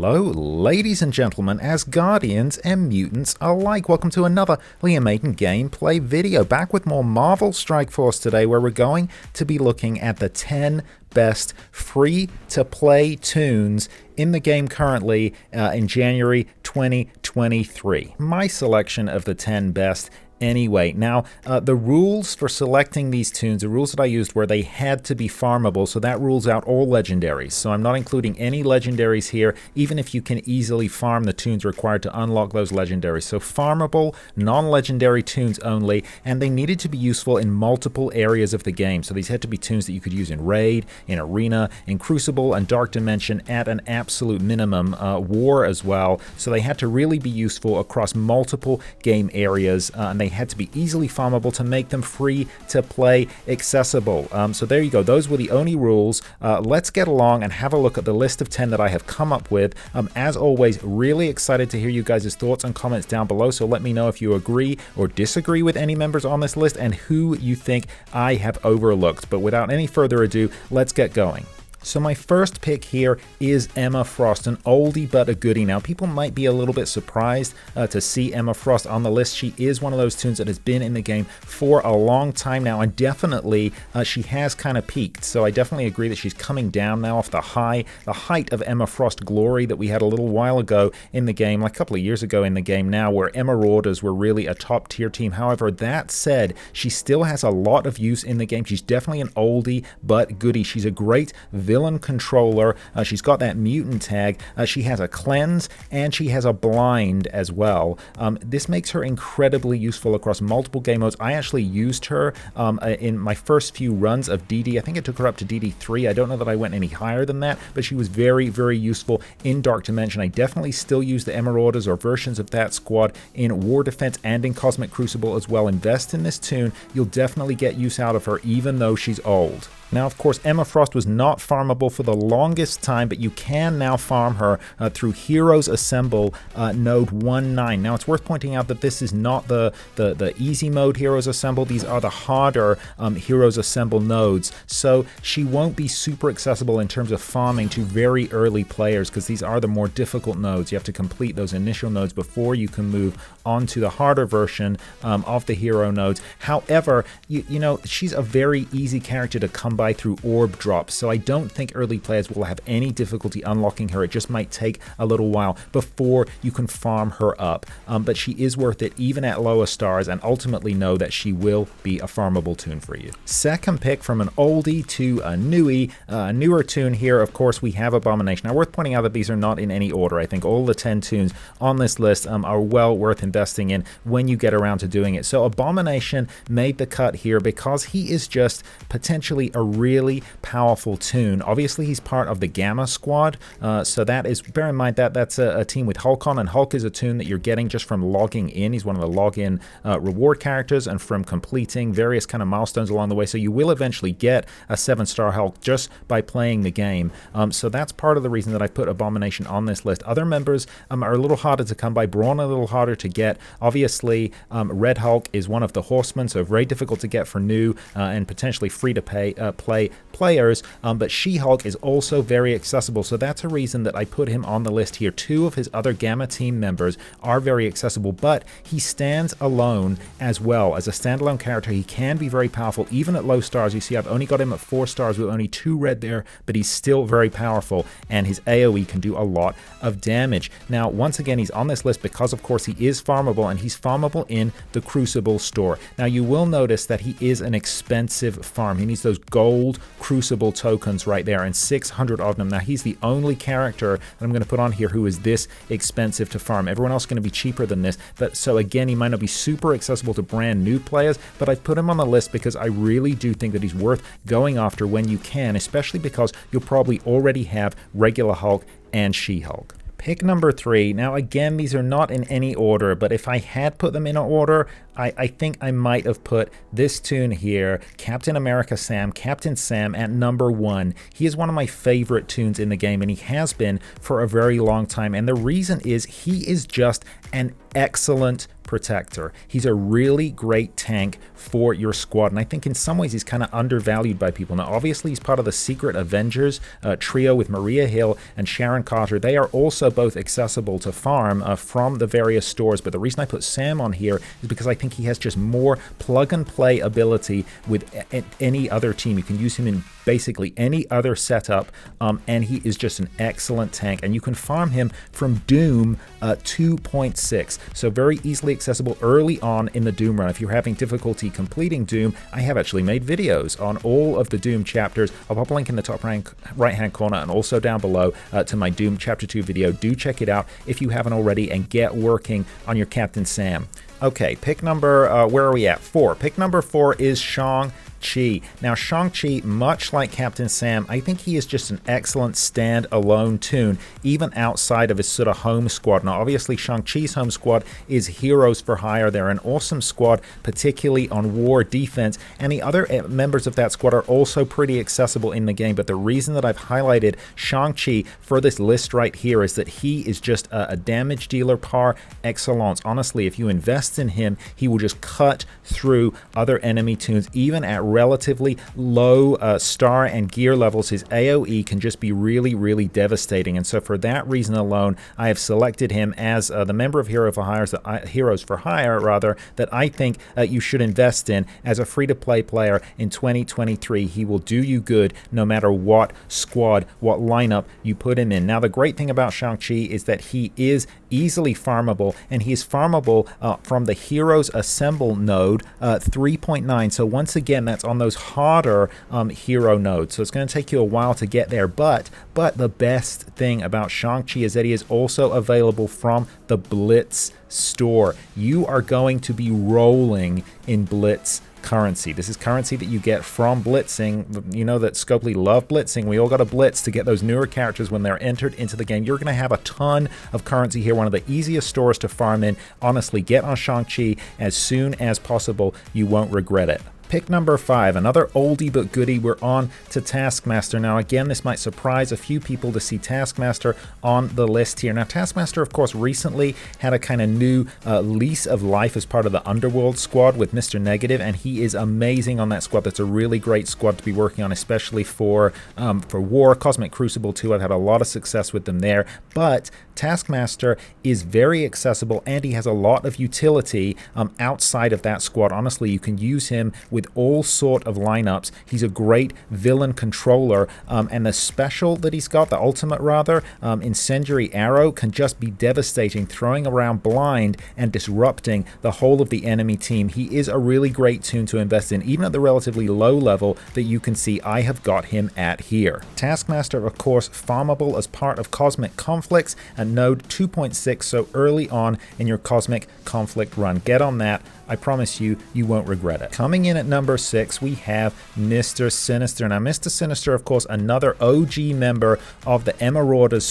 Hello, ladies and gentlemen, Asgardians and mutants alike. Welcome to another Liam Maiden gameplay video. Back with more Marvel Strike Force today, where we're going to be looking at the 10 best free-to-play toons in the game currently in January 2023. My selection of the 10 best anyway. Now, the rules for selecting these toons, the rules that I used were they had to be farmable, so that rules out all legendaries. So I'm not including any legendaries here, even if you can easily farm the toons required to unlock those legendaries. So farmable, non-legendary toons only, and they needed to be useful in multiple areas of the game. So these had to be toons that you could use in Raid, in Arena, in Crucible, and Dark Dimension at an absolute minimum, War as well. So they had to really be useful across multiple game areas, and they had to be easily farmable to make them free to play accessible. So there you go. Those were the only rules. Let's get along and have a look at the list of 10 that I have come up with. As always, really excited to hear you guys' thoughts and comments down below. So let me know if you agree or disagree with any members on this list and who you think I have overlooked. But without any further ado, let's get going. So my first pick here is Emma Frost, an oldie but a goodie. Now, people might be a little bit surprised to see Emma Frost on the list. She is one of those toons that has been in the game for a long time now, and definitely she has kind of peaked. So I definitely agree that she's coming down now off the height of Emma Frost glory that we had a little while ago in the game, like a couple of years ago in the game now, where Marauders were really a top tier team. However, that said, she still has a lot of use in the game. She's definitely an oldie but goodie. She's a great villain controller. She's got that mutant tag. She has a cleanse and she has a blind as well. This makes her incredibly useful across multiple game modes. I actually used her in my first few runs of DD. I think it took her up to DD3. I don't know that I went any higher than that, but she was very, very useful in Dark Dimension. I definitely still use the Marauders or versions of that squad in War Defense and in Cosmic Crucible as well. Invest in this toon. You'll definitely get use out of her even though she's old. Now, of course, Emma Frost was not farmable for the longest time, but you can now farm her through Heroes Assemble node 1.9. Now, it's worth pointing out that this is not the easy mode Heroes Assemble. These are the harder Heroes Assemble nodes. So she won't be super accessible in terms of farming to very early players, because these are the more difficult nodes. You have to complete those initial nodes before you can move on to the harder version of the hero nodes. However, you know, she's a very easy character to come by through orb drops, so I don't think early players will have any difficulty unlocking her. It just might take a little while before you can farm her up, but she is worth it even at lower stars, and ultimately know that she will be a farmable toon for you. Second pick from an oldie to a newer toon here, of course, we have Abomination. Now, worth pointing out that these are not in any order. I think all the 10 toons on this list are well worth investing in when you get around to doing it. So Abomination made the cut here because he is just potentially a really powerful toon. Obviously, he's part of the Gamma squad, so that is, bear in mind that that's a team with Hulk on, and Hulk is a toon that you're getting just from logging in. He's one of the login reward characters and from completing various kind of milestones along the way, so you will eventually get a 7-star Hulk just by playing the game. So that's part of the reason that I put Abomination on this list. Other members are a little harder to come by, Brawn a little harder to get. Obviously, Red Hulk is one of the Horsemen, so very difficult to get for new and potentially free to play players, but She-Hulk is also very accessible, so that's a reason that I put him on the list here. Two of his other Gamma team members are very accessible, but he stands alone as well. As a standalone character, he can be very powerful even at low stars. You see, I've only got him at 4 stars with only 2 red there, but he's still very powerful, and his AoE can do a lot of damage. Now, once again, he's on this list because, of course, he is farmable, and he's farmable in the Crucible store. Now, you will notice that he is an expensive farm. He needs those gold Crucible tokens right there, and 600 of them. Now, he's the only character that I'm going to put on here who is this expensive to farm. Everyone else is going to be cheaper than this, but so again, he might not be super accessible to brand new players, but I've put him on the list because I really do think that he's worth going after when you can, especially because you'll probably already have regular Hulk and She-Hulk. Pick number 3. Now, again, these are not in any order, but if I had put them in an order, I think I might have put this toon here, Captain America Sam, Captain Sam, at number 1. He is one of my favorite toons in the game, and he has been for a very long time. And the reason is he is just an excellent Protector. He's a really great tank for your squad, and I think in some ways he's kind of undervalued by people. Now, obviously, he's part of the Secret Avengers trio with Maria Hill and Sharon Carter. They are also both accessible to farm from the various stores, but the reason I put Sam on here is because I think he has just more plug-and-play ability with any other team. You can use him in basically any other setup, and he is just an excellent tank, and you can farm him from Doom 2.6, so very easily accessible early on in the Doom run. If you're having difficulty completing Doom, I have actually made videos on all of the Doom chapters. I'll pop a link in the top right hand corner and also down below to my Doom Chapter 2 video. Do check it out if you haven't already, and get working on your Captain Sam. Okay, pick number, where are we at? 4. Pick number 4 is Shang-Chi. Now, Shang-Chi, much like Captain Sam, I think he is just an excellent stand-alone toon, even outside of his sort of home squad. Now, obviously, Shang-Chi's home squad is Heroes for Hire. They're an awesome squad, particularly on war defense, and the other members of that squad are also pretty accessible in the game. But the reason that I've highlighted Shang-Chi for this list right here is that he is just a damage dealer par excellence. Honestly, if you invest in him, he will just cut through other enemy toons, even at relatively low star and gear levels. His AoE can just be really, really devastating, and so for that reason alone, I have selected him as the member of Heroes for Hire that I think you should invest in as a free-to-play player in 2023. He will do you good no matter what squad, what lineup you put him in. Now, the great thing about Shang-Chi is that he is easily farmable, and he is farmable from the Heroes Assemble node 3.9. So once again, that's on those harder hero nodes, so it's going to take you a while to get there. But the best thing about Shang-Chi is that he is also available from the Blitz store. You are going to be rolling in Blitz currency. This is currency that you get from blitzing. You know that Scopely love blitzing. We all got to blitz to get those newer characters when they're entered into the game. You're going to have a ton of currency here. One of the easiest stores to farm in. Honestly, get on Shang-Chi as soon as possible. You won't regret it. Pick number 5, another oldie but goodie. We're on to Taskmaster. Now, again, this might surprise a few people to see Taskmaster on the list here. Now, Taskmaster, of course, recently had a kind of new lease of life as part of the Underworld squad with Mr. Negative, and he is amazing on that squad. That's a really great squad to be working on, especially for War. Cosmic Crucible, too. I've had a lot of success with them there, but Taskmaster is very accessible, and he has a lot of utility outside of that squad. Honestly, you can use him with all sort of lineups. He's a great villain controller, and the special that he's got, the ultimate rather, Incendiary Arrow, can just be devastating, throwing around blind and disrupting the whole of the enemy team. He is a really great toon to invest in, even at the relatively low level that you can see I have got him at here. Taskmaster, of course, farmable as part of Cosmic Conflicts at node 2.6, so early on in your Cosmic Conflict run. Get on that. I promise you, you won't regret it. Coming in at number 6, we have Mr. Sinister. Now, Mr. Sinister, of course, another OG member of the Emma Rauda's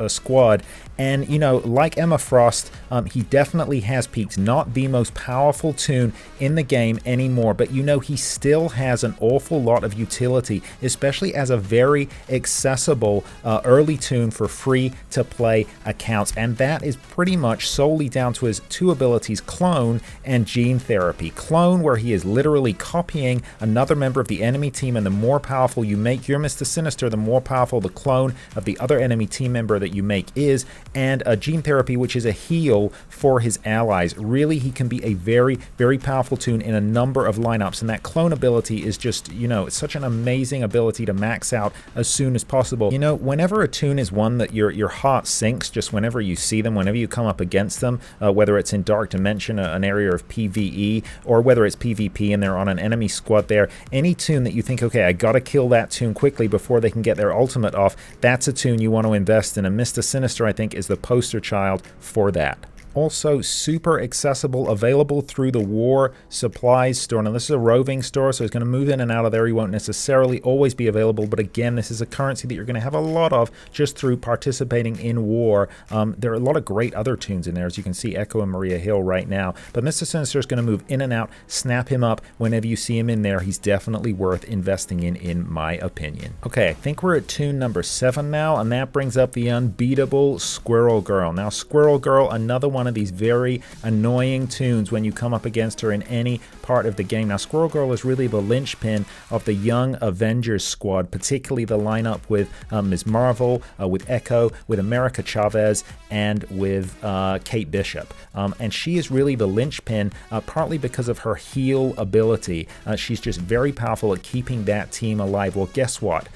squad. And, you know, like Emma Frost, he definitely has peaked. Not the most powerful toon in the game anymore, but, you know, he still has an awful lot of utility, especially as a very accessible early toon for free-to-play accounts. And that is pretty much solely down to his two abilities, Clone and Gene Therapy. Clone, where he is literally copying another member of the enemy team, and the more powerful you make your Mr. Sinister, the more powerful the clone of the other enemy team member that you make is. And Gene Therapy, which is a heal for his allies. Really, he can be a very, very powerful toon in a number of lineups, and that clone ability is just, you know, it's such an amazing ability to max out as soon as possible. You know, whenever a toon is one that your heart sinks just whenever you see them, whenever you come up against them, whether it's in Dark Dimension, an area of PvE, or whether it's PvP and they're on an enemy squad there, any toon that you think, okay, I gotta kill that toon quickly before they can get their ultimate off, that's a toon you want to invest in, and Mr. Sinister, I think, is the poster child for that. Also super accessible, available through the War Supplies store. Now, this is a roving store, so he's going to move in and out of there. He won't necessarily always be available, but again, this is a currency that you're going to have a lot of just through participating in War. There are a lot of great other toons in there, as you can see, Echo and Maria Hill right now. But Mr. Sinister is going to move in and out, snap him up whenever you see him in there. He's definitely worth investing in my opinion. Okay, I think we're at toon number 7 now, and that brings up the unbeatable Squirrel Girl. Now, Squirrel Girl, another one one of these very annoying toons when you come up against her in any part of the game. Now, Squirrel Girl is really the linchpin of the Young Avengers squad, particularly the lineup with Ms. Marvel, with Echo, with America Chavez, and with Kate Bishop. And she is really the linchpin, partly because of her heal ability. She's just very powerful at keeping that team alive. Well, guess what?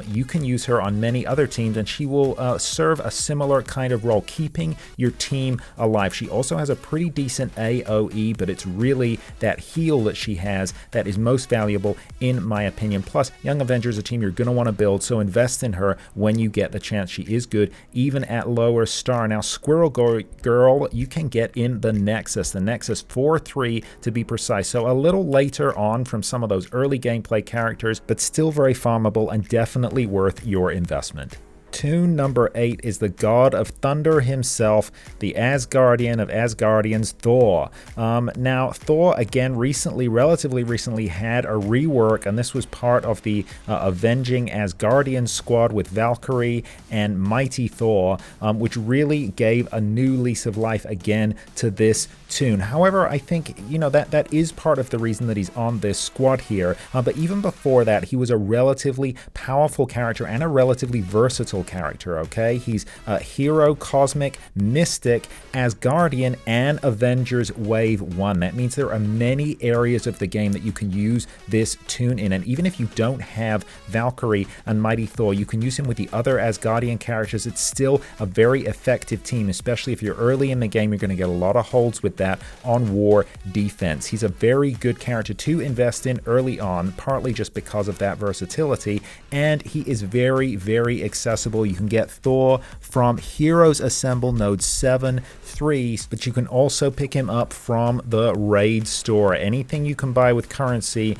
You can use her on many other teams, and she will serve a similar kind of role, keeping your team alive. She also has a pretty decent AoE, but it's really that heal that she has that is most valuable in my opinion. Plus, Young Avengers is a team you're going to want to build, so invest in her when you get the chance. She is good even at lower star. Now, Squirrel Girl, you can get in the Nexus 4-3 to be precise, so a little later on from some of those early gameplay characters, but still very farmable and definitely worth your investment. Toon number 8 is the god of thunder himself, the Asgardian of Asgardians, Thor. Now, Thor, again, relatively recently had a rework, and this was part of the Avenging Asgardian squad with Valkyrie and Mighty Thor, which really gave a new lease of life again to this toon. However, I think, that is part of the reason that he's on this squad here, but even before that, he was a relatively powerful character and a relatively versatile character, okay? He's a hero, cosmic, mystic, Asgardian, and Avengers Wave 1. That means there are many areas of the game that you can use this toon in, and even if you don't have Valkyrie and Mighty Thor, you can use him with the other Asgardian characters. It's still a very effective team, especially if you're early in the game. You're going to get a lot of holds with that on war defense. He's a very good character to invest in early on, partly just because of that versatility, and he is very, very accessible. You can get Thor from Heroes Assemble Node 7-3, but you can also pick him up from the Raid store. Anything you can buy with currency,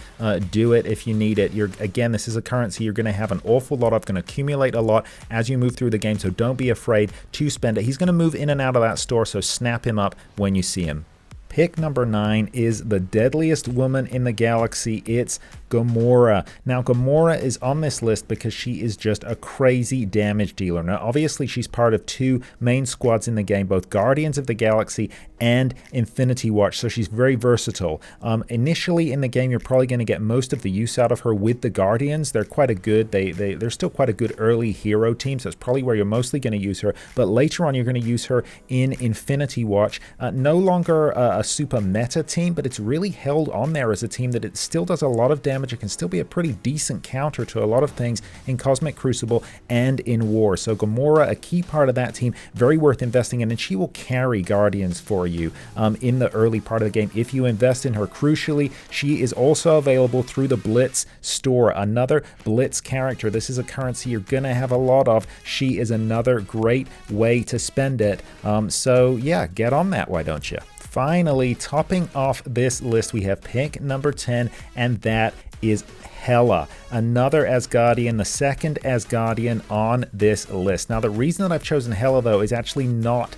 do it if you need it. Again, this is a currency you're going to have an awful lot of, going to accumulate a lot as you move through the game, so don't be afraid to spend it. He's going to move in and out of that store, so snap him up when you see him. Pick number 9 is the deadliest woman in the galaxy. It's Gamora. Now, Gamora is on this list because she is just a crazy damage dealer. Now, obviously, she's part of two main squads in the game, both Guardians of the Galaxy and Infinity Watch, so she's very versatile. Initially in the game, you're probably going to get most of the use out of her with the Guardians. They're quite a good, they're still quite a good early hero team, so that's probably where you're mostly going to use her. But later on, you're going to use her in Infinity Watch. No longer a super meta team, but it's really held on there as a team that it still does a lot of damage. It can still be a pretty decent counter to a lot of things in Cosmic Crucible and in War. So Gamora, a key part of that team, very worth investing in, and she will carry Guardians for you in the early part of the game if you invest in her. Crucially, she is also available through the Blitz store, another Blitz character. This is a currency you're gonna have a lot of. She is another great way to spend it. So yeah, get on that, why don't you? Finally, topping off this list, we have pick number 10, and that is Hela, another Asgardian, the second Asgardian on this list. Now, the reason that I've chosen Hela, though, is actually not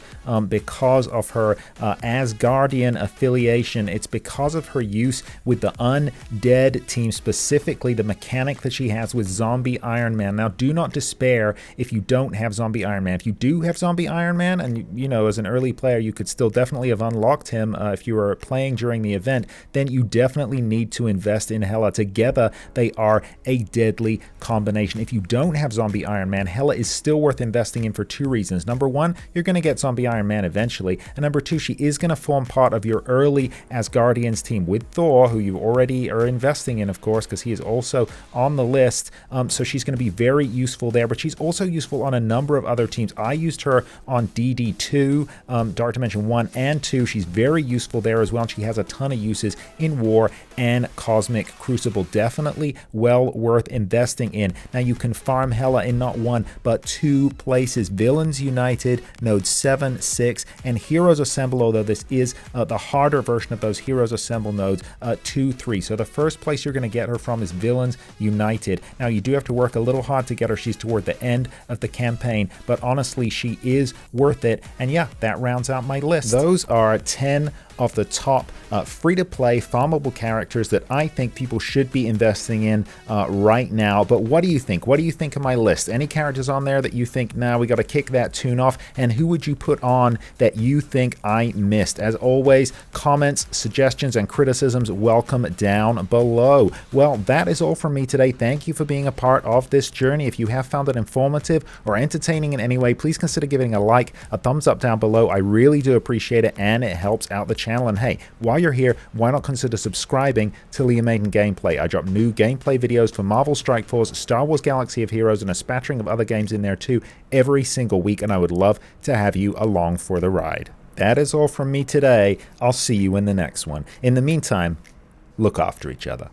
because of her Asgardian affiliation. It's because of her use with the Undead team, specifically the mechanic that she has with Zombie Iron Man. Now, do not despair if you don't have Zombie Iron Man. If you do have Zombie Iron Man, and you know, as an early player, you could still definitely have unlocked him if you were playing during the event, then you definitely need to invest in Hela. Together, they are a deadly combination. If you don't have Zombie Iron Man, Hela is still worth investing in for two reasons. Number one, you're going to get Zombie Iron Man eventually, and number two, she is going to form part of your early Asgardians team with Thor, who you already are investing in, of course, because he is also on the list. So she's going to be very useful there, but she's also useful on a number of other teams. I used her on DD2, Dark Dimension 1 and 2. She's very useful there as well, and she has a ton of uses in War and Cosmic Crucible. Definitely well worth investing in. Now, you can farm Hela in not one but two places: Villains United, Node 7, 6, and Heroes Assemble, although this is the harder version of those Heroes Assemble nodes, 2, 3. So the first place you're going to get her from is Villains United. Now, you do have to work a little hard to get her. She's toward the end of the campaign, but honestly, she is worth it. And yeah, that rounds out my list. Those are 10 of the top free-to-play farmable characters that I think people should be investing in right now. But what do you think? What do you think of my list? Any characters on there that you think, nah, we got to kick that tune off? And who would you put on that you think I missed? As always, comments, suggestions, and criticisms welcome down below. Well, that is all from me today. Thank you for being a part of this journey. If you have found it informative or entertaining in any way, please consider giving a like, a thumbs up down below. I really do appreciate it, and it helps out the channel. And hey, while you're here, why not consider subscribing to Liam Gameplay? I drop new gameplay videos for Marvel Strike Force, Star Wars Galaxy of Heroes, and a spattering of other games in there too every single week, and I would love to have you along for the ride. That is all from me today. I'll see you in the next one. In the meantime, look after each other.